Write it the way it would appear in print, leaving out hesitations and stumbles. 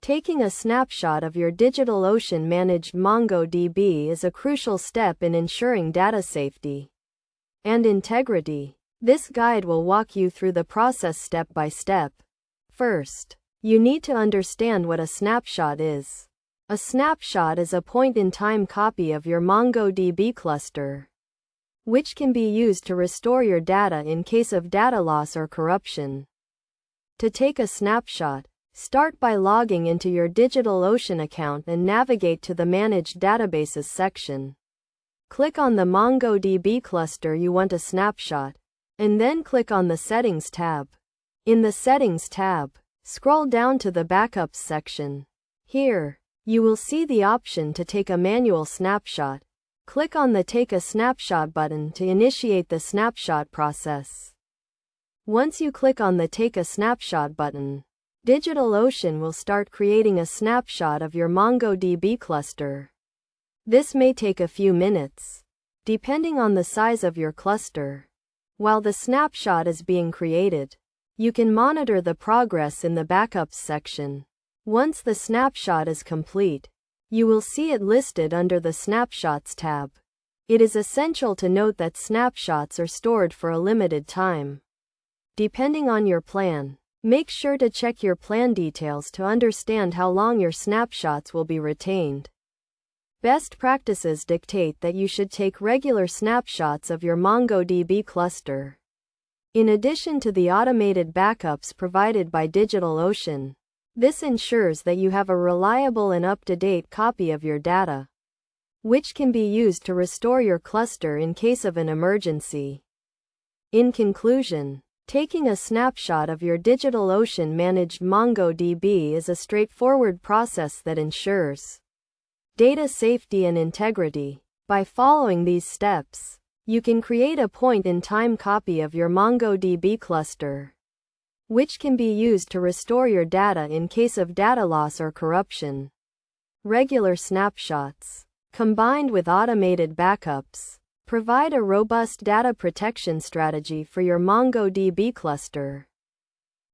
Taking a snapshot of your DigitalOcean managed MongoDB is a crucial step in ensuring data safety and integrity. This guide will walk you through the process step by step. First, you need to understand what a snapshot is. A snapshot is a point-in-time copy of your MongoDB cluster, which can be used to restore your data in case of data loss or corruption. To take a snapshot, start by logging into your DigitalOcean account and navigate to the Manage Databases section. Click on the MongoDB cluster you want a snapshot, and then click on the Settings tab. In the Settings tab, scroll down to the Backups section. Here, you will see the option to take a manual snapshot. Click on the Take a Snapshot button to initiate the snapshot process. Once you click on the Take a Snapshot button, DigitalOcean will start creating a snapshot of your MongoDB cluster. This may take a few minutes, depending on the size of your cluster. While the snapshot is being created, you can monitor the progress in the Backups section. Once the snapshot is complete, you will see it listed under the Snapshots tab. It is essential to note that snapshots are stored for a limited time. Depending on your plan, make sure to check your plan details to understand how long your snapshots will be retained. Best practices dictate that you should take regular snapshots of your MongoDB cluster. In addition to the automated backups provided by DigitalOcean, this ensures that you have a reliable and up-to-date copy of your data, which can be used to restore your cluster in case of an emergency. In conclusion, taking a snapshot of your DigitalOcean managed MongoDB is a straightforward process that ensures data safety and integrity. By following these steps, you can create a point-in-time copy of your MongoDB cluster, which can be used to restore your data in case of data loss or corruption. Regular snapshots, combined with automated backups, provide a robust data protection strategy for your MongoDB cluster.